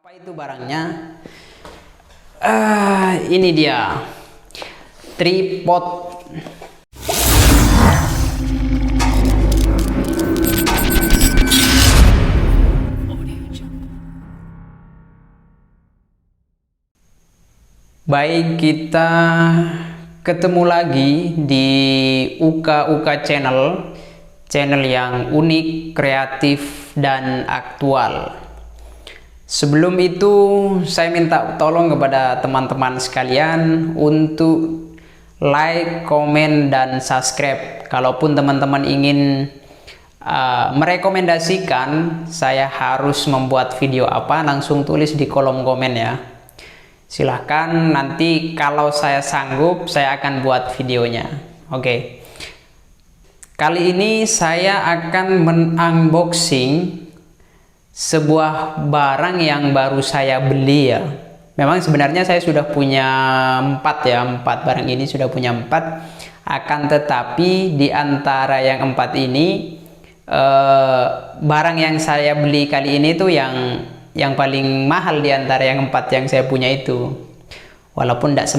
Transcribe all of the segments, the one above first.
Apa itu barangnya? Ini dia, tripod. Baik, kita ketemu lagi di Uka channel yang unik, kreatif, dan aktual. Sebelum itu, saya minta tolong kepada teman-teman sekalian untuk like, komen, dan subscribe. Kalaupun teman-teman ingin merekomendasikan saya harus membuat video apa, langsung tulis di kolom komen ya. Silahkan, nanti kalau saya sanggup, saya akan buat videonya. Oke. Kali ini saya akan men-unboxing sebuah barang yang baru saya beli ya. Memang sebenarnya saya sudah punya 4 barang ini sudah punya 4. Akan tetapi di antara yang 4 ini barang yang saya beli kali ini tuh yang paling mahal di antara yang 4 yang saya punya itu. Walaupun tidak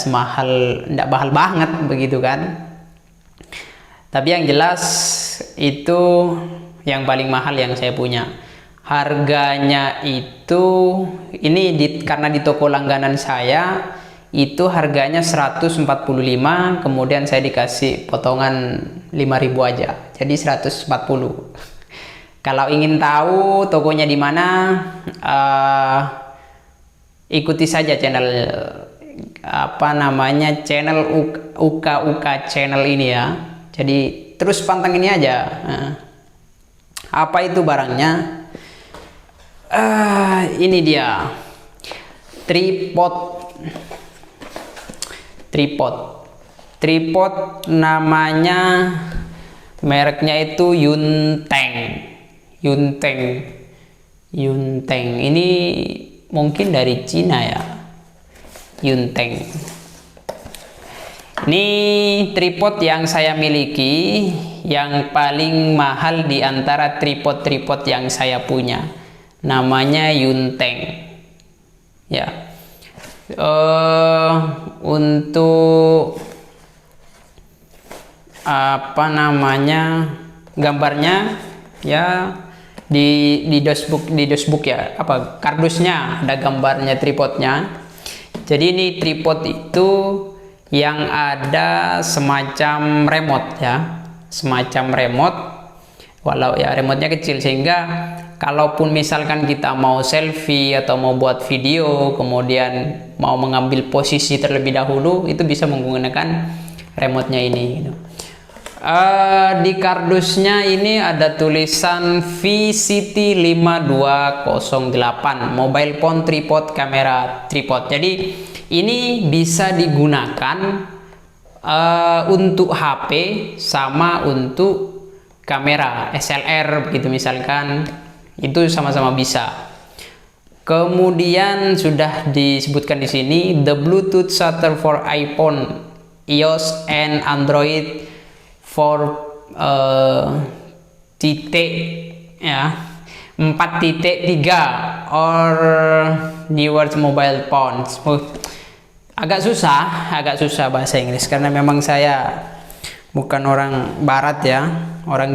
mahal banget begitu kan. Tapi yang jelas itu yang paling mahal yang saya punya. Harganya itu karena di toko langganan saya itu harganya 145, kemudian saya dikasih potongan 5.000 aja. Jadi 140. Kalau ingin tahu tokonya di mana, ikuti saja channel channel Uka channel ini ya. Jadi terus pantengin ini aja. Apa itu barangnya? Ini dia, tripod namanya, mereknya itu Yunteng. Ini mungkin dari Cina ya, Yunteng. Ini tripod yang saya miliki, yang paling mahal di antara tripod yang saya punya. Namanya Yunteng. Ya. Untuk gambarnya ya di dashbook ya, kardusnya ada gambarnya tripodnya. Jadi ini tripod itu yang ada semacam remote ya, walau ya remote-nya kecil, sehingga kalaupun misalkan kita mau selfie atau mau buat video, kemudian mau mengambil posisi terlebih dahulu, itu bisa menggunakan remote-nya ini gitu. Di kardusnya ini ada tulisan VCT5208 mobile phone tripod, kamera tripod. Jadi ini bisa digunakan untuk HP sama untuk kamera SLR begitu misalkan, itu sama-sama bisa. Kemudian sudah disebutkan di sini the Bluetooth shutter for iPhone, iOS and Android for 4.3 or newer mobile phones. Agak susah bahasa Inggris karena memang saya bukan orang barat ya, orang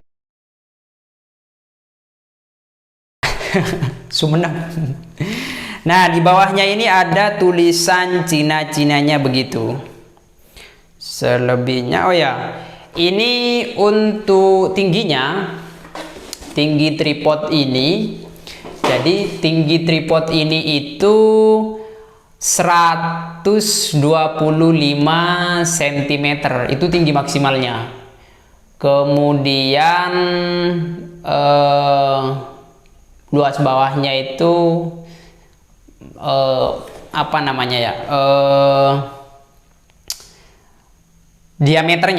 Sumeneb. Nah, di bawahnya ini ada tulisan Cina-Cinanya begitu. Selebihnya ini untuk tinggi tripod ini. Jadi tinggi tripod ini itu 125 cm, itu tinggi maksimalnya. Kemudian luas bawahnya itu diameter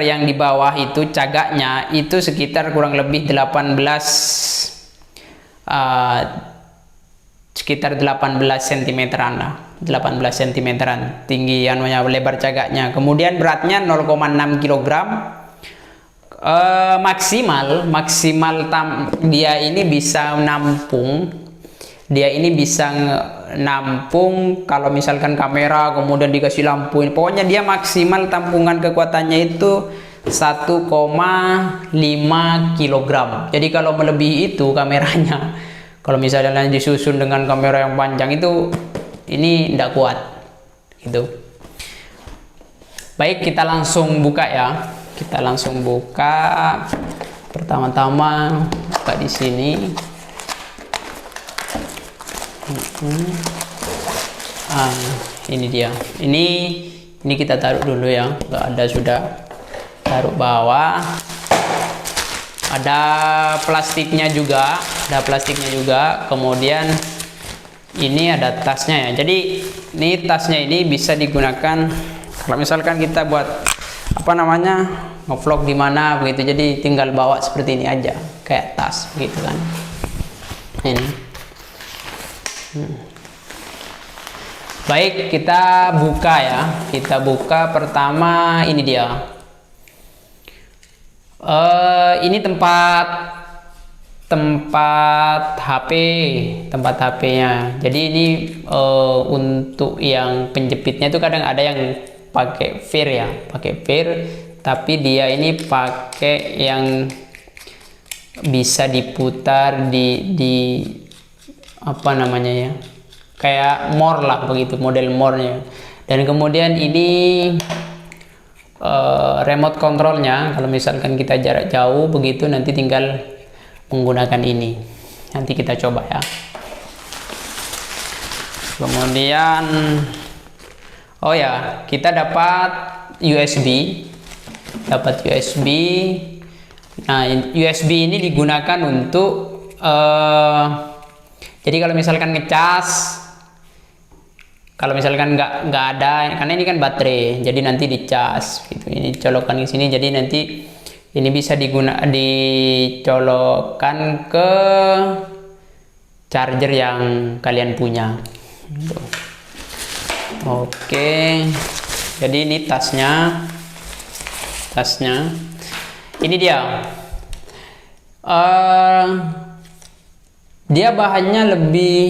yang di bawah itu, cagaknya itu sekitar kurang lebih 18 cm-an lah, 18 cm-an tinggi lebar cagaknya. Kemudian beratnya 0,6 kg. Maksimal dia ini bisa menampung dia ini bisa nampung kalau misalkan kamera kemudian dikasih lampu, pokoknya dia maksimal tampungan kekuatannya itu 1,5 kg. Jadi kalau melebihi itu kameranya, kalau misalnya disusun dengan kamera yang panjang itu, ini tidak kuat gitu. Baik, kita langsung buka ya. Kita langsung buka. Pertama-tama buka di sini. Ini dia. Ini kita taruh dulu ya. Nggak ada, sudah taruh bawah. Ada plastiknya juga, kemudian ini ada tasnya ya. Jadi ini tasnya ini bisa digunakan kalau misalkan kita buat apa namanya, ngevlog di mana begitu, jadi tinggal bawa seperti ini aja kayak tas gitu kan. Ini baik, kita buka ya. Kita buka pertama, ini dia. Ini tempat HP-nya. Jadi ini untuk yang penjepitnya itu kadang ada yang pakai vir ya, tapi dia ini pakai yang bisa diputar di apa namanya ya, kayak more lah begitu, model more-nya. Dan kemudian ini remote controlnya, kalau misalkan kita jarak jauh begitu nanti tinggal menggunakan ini. Nanti kita coba ya. Kemudian oh ya, kita dapat USB. Nah, USB ini digunakan untuk jadi kalau misalkan ngecas, kalau misalkan nggak ada, karena ini kan baterai, jadi nanti dicas gitu. Ini colokan di sini, jadi nanti ini bisa dicolokkan ke charger yang kalian punya. Oke, jadi ini tasnya. Ini dia. Dia bahannya lebih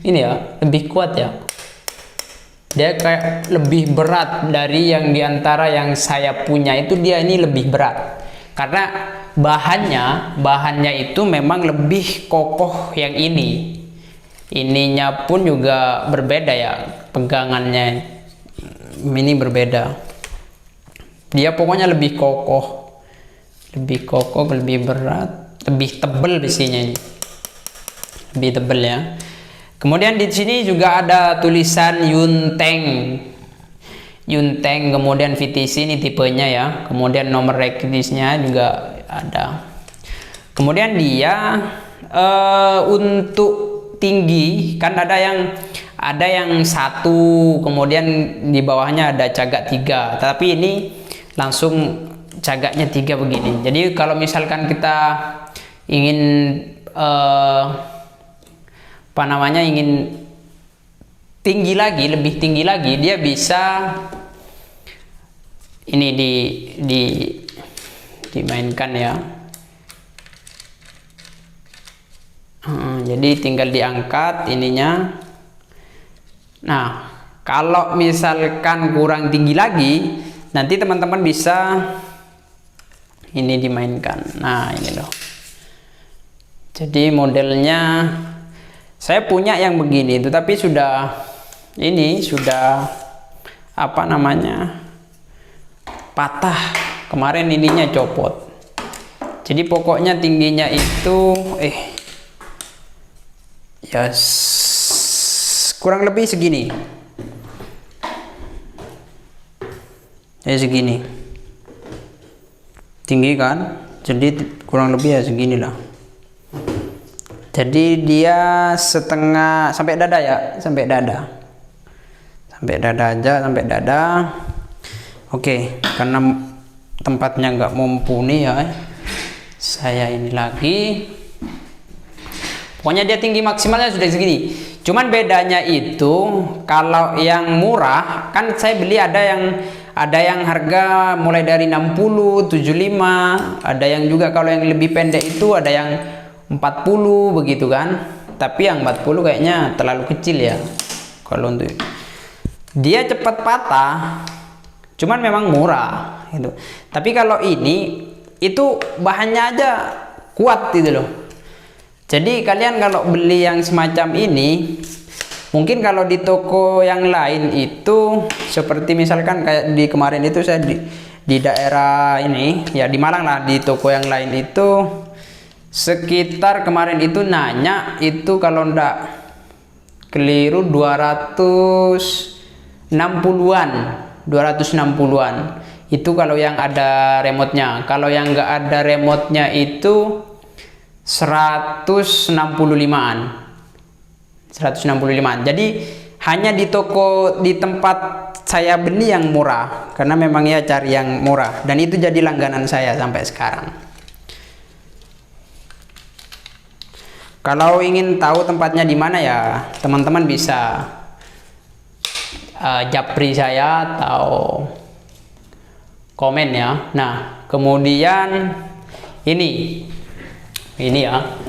ini ya, lebih kuat ya. Dia kayak lebih berat dari yang diantara yang saya punya itu. Dia ini lebih berat karena bahannya itu memang lebih kokoh yang ini. Ininya pun juga berbeda ya, pegangannya ini berbeda. Dia pokoknya lebih kokoh, lebih berat, lebih tebal besinya ini, lebih tebal ya. Kemudian di sini juga ada tulisan Yunteng, kemudian VTC ini tipenya ya. Kemudian nomor rekisnya juga ada. Kemudian dia untuk tinggi kan ada yang 1, kemudian di bawahnya ada cagak 3. Tapi ini langsung cagaknya 3 begini. Jadi kalau misalkan kita ingin ingin tinggi lagi, lebih tinggi lagi, dia bisa ini dimainkan ya. Jadi tinggal diangkat ininya. Nah, kalau misalkan kurang tinggi lagi, nanti teman-teman bisa ini dimainkan. Nah, ini loh. Jadi modelnya saya punya yang begini itu, tapi sudah apa namanya, patah kemarin, ininya copot. Jadi pokoknya tingginya itu ya kurang lebih segini, segini tinggi kan, jadi kurang lebih ya segini lah. Jadi dia setengah sampai dada ya, sampai dada aja. Oke, karena tempatnya nggak mumpuni ya, saya ini lagi. Pokoknya dia tinggi maksimalnya sudah segini. Cuman bedanya itu kalau yang murah kan saya beli ada yang harga mulai dari 60, 75, ada yang juga kalau yang lebih pendek itu ada yang 40 begitu kan. tapi yang 40 kayaknya terlalu kecil ya. Kalau untuk dia cepat patah, cuman memang murah itu. Tapi kalau ini itu bahannya aja kuat gitu loh. Jadi kalian kalau beli yang semacam ini, mungkin kalau di toko yang lain itu seperti misalkan kayak di kemarin itu saya di daerah ini ya, di Malang lah, di toko yang lain itu sekitar kemarin itu nanya itu kalau ndak keliru 260-an itu kalau yang ada remote-nya. Kalau yang nggak ada remote-nya itu 165-an. Jadi hanya di toko di tempat saya beli yang murah, karena memang ya cari yang murah, dan itu jadi langganan saya sampai sekarang. Kalau ingin tahu tempatnya di mana ya, teman-teman bisa japri saya atau komen ya. Nah, kemudian ini ya.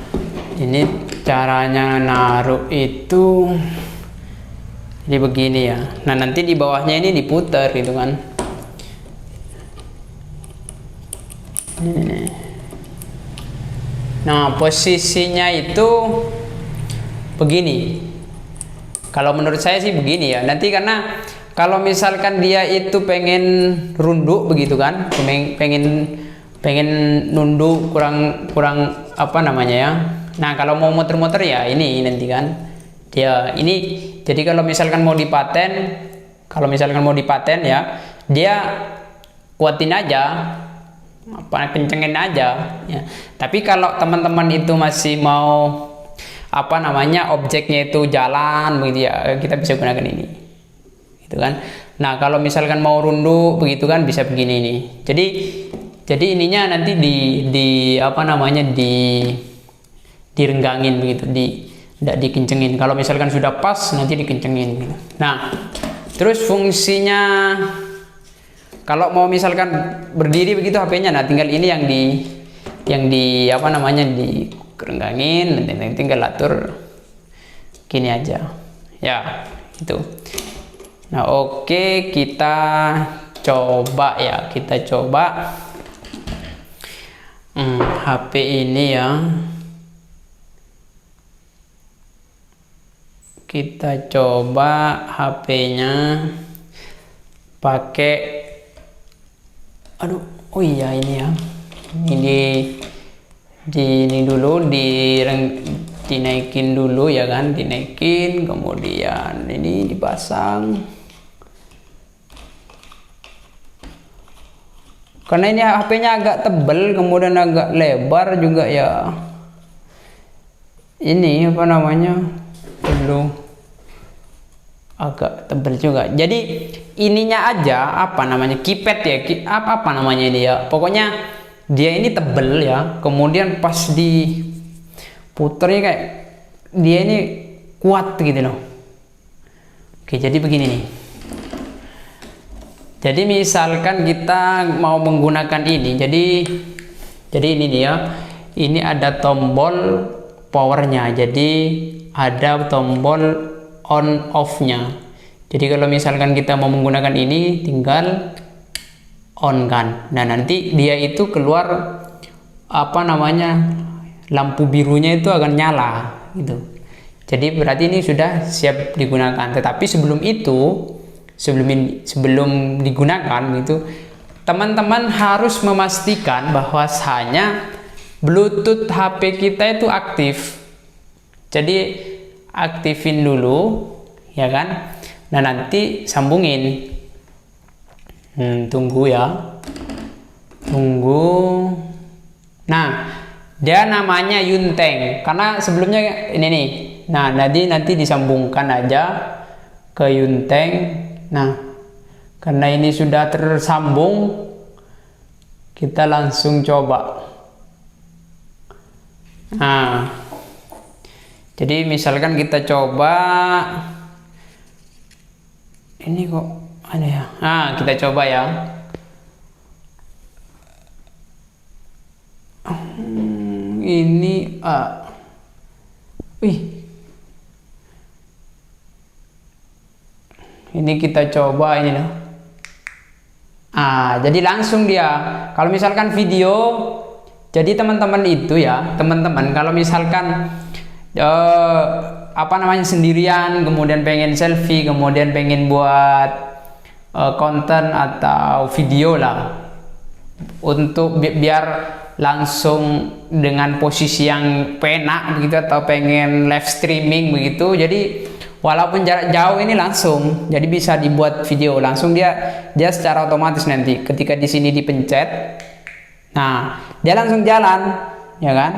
Ini caranya naruh itu jadi begini ya. Nah, nanti di bawahnya ini diputar gitu kan. Ini. Nah, posisinya itu begini. Kalau menurut saya sih begini ya. Nanti karena kalau misalkan dia itu pengen runduk begitu kan, pengen nunduk kurang apa namanya ya. Nah, kalau mau muter-muter ya ini nanti kan. Dia ini jadi kalau misalkan mau dipaten ya, dia kuatin aja, kencengin aja ya. Tapi kalau teman-teman itu masih mau apa namanya objeknya itu jalan begitu ya, kita bisa gunakan ini gitu kan. Nah, kalau misalkan mau runduk begitu kan bisa begini nih. Jadi ininya nanti di apa namanya direnggangin begitu, tidak dikencengin. Kalau misalkan sudah pas nanti dikencengin gitu. Nah, terus fungsinya kalau mau misalkan berdiri begitu HP-nya, nah tinggal ini yang di apa namanya direnggangin, nanti tinggal atur gini aja ya itu. Nah, oke, kita coba HP ini ya, kita coba HP-nya pakai, aduh, oh iya ini ya, ini dulu dinaikin dulu ya kan, dinaikin, kemudian ini dipasang. Karena ini HP-nya agak tebal, kemudian agak lebar juga ya. Ini apa namanya? Perlu agak tebal juga. Jadi ininya aja apa namanya? Keypad ya, apa namanya ini ya. Pokoknya dia ini tebal ya. Kemudian pas diputernya kayak dia ini kuat gitu loh. Oke, jadi begini nih. Jadi misalkan kita mau menggunakan ini, jadi ini nih ya, ini ada tombol powernya, jadi ada tombol on off-nya. Jadi kalau misalkan kita mau menggunakan ini, tinggal on kan. Nah, nanti dia itu keluar apa namanya, lampu birunya itu akan nyala gitu. Jadi berarti ini sudah siap digunakan. Tetapi sebelum itu, sebelum digunakan gitu, teman-teman harus memastikan bahwasanya Bluetooth HP kita itu aktif. Jadi aktifin dulu ya kan. Nah, nanti sambungin. Tunggu ya, tunggu. Nah, dia namanya Yunteng karena sebelumnya ini nih. Nah, nanti disambungkan aja ke Yunteng. Nah, karena ini sudah tersambung, kita langsung coba. Nah, jadi misalkan kita coba, ini kok ada ya. Nah, kita coba ya. Ini wih, Ini kita coba ini loh. Jadi langsung dia, kalau misalkan video, jadi teman-teman itu ya, teman-teman kalau misalkan apa namanya sendirian, kemudian pengen selfie, kemudian pengen buat konten atau video lah, untuk biar langsung dengan posisi yang penak begitu, atau pengen live streaming begitu, jadi walaupun jarak jauh ini langsung, jadi bisa dibuat video langsung, dia secara otomatis nanti ketika di sini dipencet, nah dia langsung jalan, ya kan?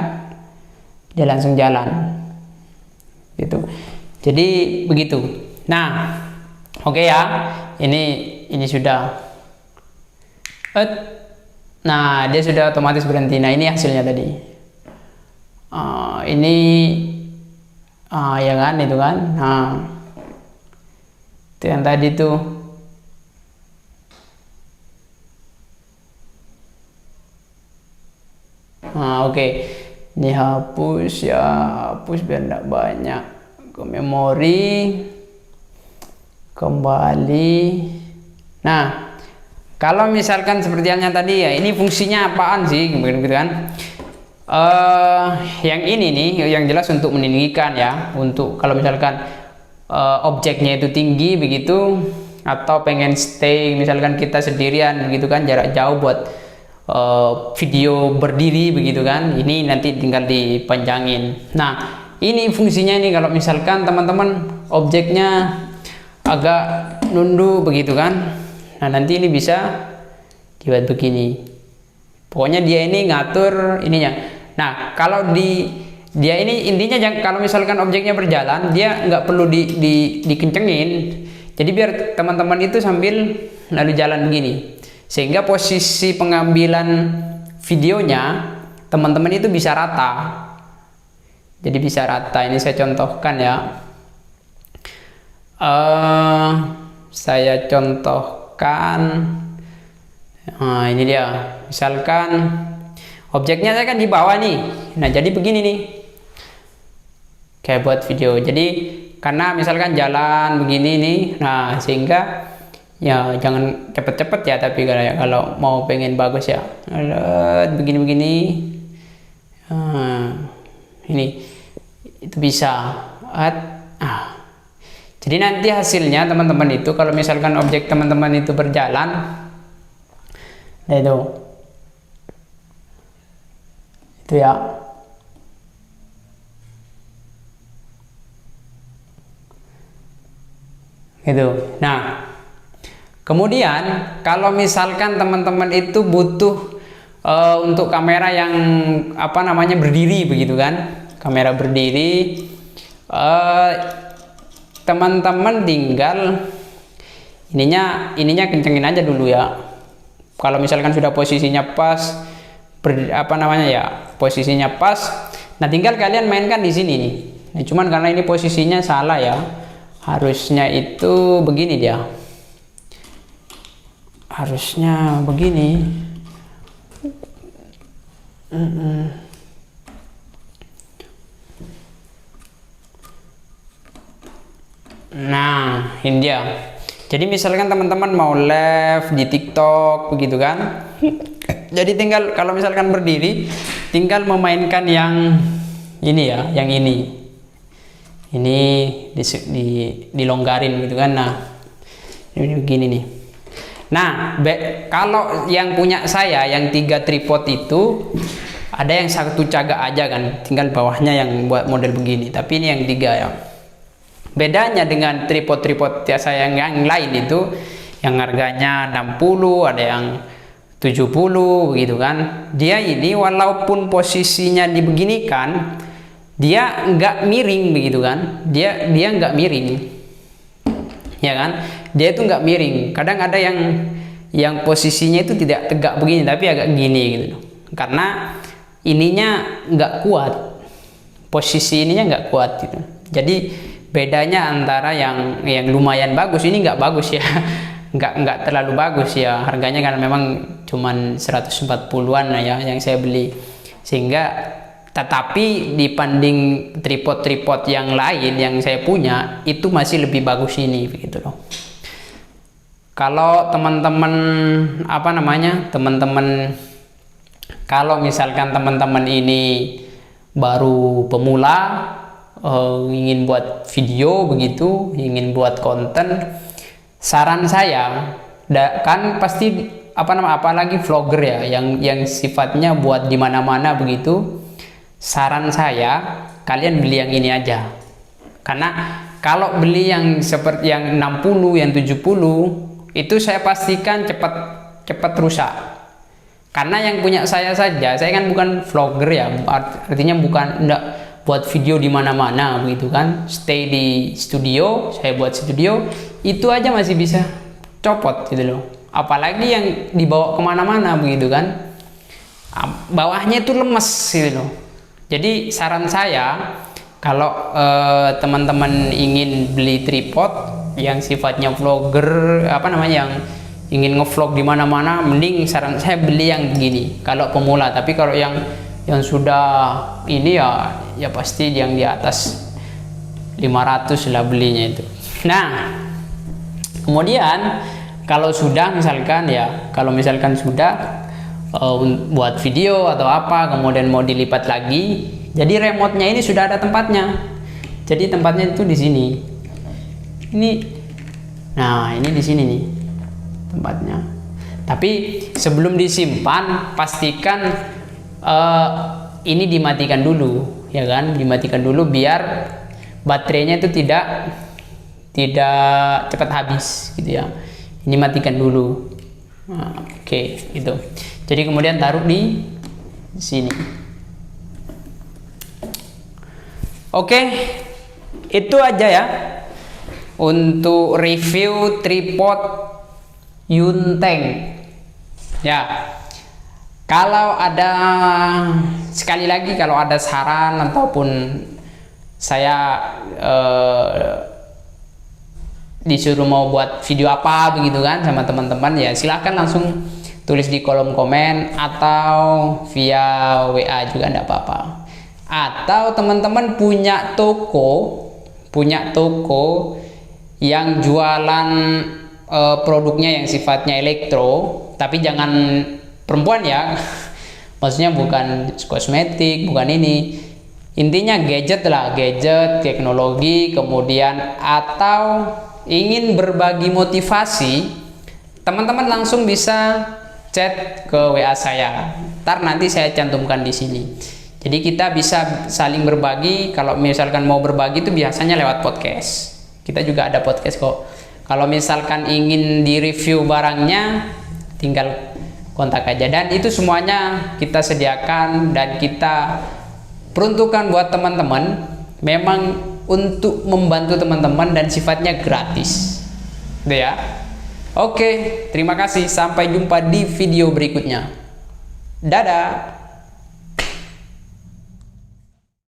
Dia langsung jalan, gitu. Jadi begitu. Nah, oke ya, ini sudah. Nah, dia sudah otomatis berhenti. Nah, ini hasilnya tadi. Ini. Ya kan, itu kan. Nah, itu yang tadi tuh. Oke. Ini hapus ya, hapus biar tidak banyak. Ke memori, kembali. Nah, kalau misalkan seperti halnya tadi ya, ini fungsinya apaan sih, gitu kan? Yang ini nih, yang jelas untuk meninggikan ya, untuk kalau misalkan objeknya itu tinggi begitu, atau pengen stay, misalkan kita sendirian begitu kan, jarak jauh buat video berdiri begitu kan, ini nanti tinggal dipanjangin. Nah, ini fungsinya ini kalau misalkan teman-teman objeknya agak nunduk begitu kan, nah nanti ini bisa dibuat begini. Pokoknya dia ini ngatur ininya. Nah, kalau dia ini intinya kalau misalkan objeknya berjalan, dia nggak perlu dikencengin. Jadi biar teman-teman itu sambil lalu jalan begini, sehingga posisi pengambilan videonya teman-teman itu bisa rata. Jadi bisa rata. Ini saya contohkan ya. Saya contohkan. Nah, ini dia. Misalkan objeknya saya kan di bawah nih. Nah, jadi begini nih. Kayak buat video. Jadi karena misalkan jalan begini nih. Nah, sehingga ya jangan cepet-cepet ya, tapi kalau mau pengen bagus ya begini-begini. Ini itu bisa. Jadi nanti hasilnya teman-teman itu kalau misalkan objek teman-teman itu berjalan, nah itu ya. Gitu. Nah, kemudian kalau misalkan teman-teman itu butuh untuk kamera yang apa namanya berdiri begitu kan, kamera berdiri, teman-teman tinggal ininya kencengin aja dulu ya. Kalau misalkan sudah posisinya pas, apa namanya ya, posisinya pas, nah tinggal kalian mainkan di sini nih. Nah, cuman karena ini posisinya salah ya, harusnya itu begini dia, harusnya begini. Nah, ini dia. Jadi misalkan teman-teman mau live di TikTok begitu kan, jadi tinggal kalau misalkan berdiri, tinggal memainkan yang ini ya, yang ini dilonggarin gitu kan. Nah, ini begini nih. Nah, kalau yang punya saya yang 3 tripod itu ada yang 1 cagak aja kan, tinggal bawahnya yang buat model begini, tapi ini yang 3 ya. Bedanya dengan tripod-tripod saya yang lain itu yang harganya 60, ada yang 70 begitu kan. Dia ini walaupun posisinya dibeginikan, dia nggak miring begitu kan. Dia nggak miring. Ya kan? Dia itu nggak miring. Kadang ada yang posisinya itu tidak tegak begini tapi agak gini gitu. Karena ininya nggak kuat. Posisi ininya nggak kuat gitu. Jadi bedanya antara yang lumayan bagus, ini nggak bagus ya, nggak terlalu bagus ya, harganya kan memang cuman 140-an ya yang saya beli, sehingga tetapi dibanding tripod-tripod yang lain yang saya punya itu masih lebih bagus ini begitu loh. Kalau teman-teman kalau misalkan teman-teman ini baru pemula, ingin buat video begitu, ingin buat konten, saran saya kan pasti apalagi vlogger ya, yang sifatnya buat di mana-mana begitu. Saran saya kalian beli yang ini aja, karena kalau beli yang seperti yang 60, yang 70 itu saya pastikan cepat rusak. Karena yang punya saya saja, saya kan bukan vlogger ya, artinya enggak buat video di mana-mana begitu kan. Stay di studio, saya buat studio, itu aja masih bisa copot gitu loh. Apalagi yang dibawa kemana-mana begitu kan, bawahnya itu lemes gitu loh. Jadi saran saya, kalau teman-teman ingin beli tripod yang sifatnya vlogger, yang ingin ngevlog di mana-mana, mending saran saya beli yang begini kalau pemula. Tapi kalau yang sudah ini ya pasti yang di atas 500 lah belinya itu. Nah, kemudian kalau misalkan sudah buat video atau apa, kemudian mau dilipat lagi, jadi remote-nya ini sudah ada tempatnya. Jadi tempatnya itu di sini. Nah, ini di sini nih tempatnya. Tapi sebelum disimpan, pastikan ini dimatikan dulu, ya kan? Dimatikan dulu biar baterainya itu tidak cepat habis gitu ya. Ini matikan dulu. Nah, oke, gitu. Jadi kemudian taruh di sini. Oke, itu aja ya untuk review tripod Yunteng. Ya, kalau ada, sekali lagi, kalau ada saran ataupun saya disuruh mau buat video apa begitu kan sama teman-teman, ya silahkan langsung tulis di kolom komen atau via WA juga enggak apa-apa. Atau teman-teman punya toko yang jualan produknya yang sifatnya elektro, tapi jangan perempuan ya. Maksudnya bukan kosmetik, bukan ini. Intinya gadget lah, gadget, teknologi, kemudian atau ingin berbagi motivasi, teman-teman langsung bisa chat ke WA saya. Ntar nanti saya cantumkan di sini. Jadi kita bisa saling berbagi. Kalau misalkan mau berbagi itu biasanya lewat podcast. Kita juga ada podcast kok. Kalau misalkan ingin di-review barangnya, tinggal kontak aja. Dan itu semuanya kita sediakan dan kita peruntukkan buat teman-teman. Memang untuk membantu teman-teman dan sifatnya gratis. Gitu ya. Oke, terima kasih. Sampai jumpa di video berikutnya. Dadah.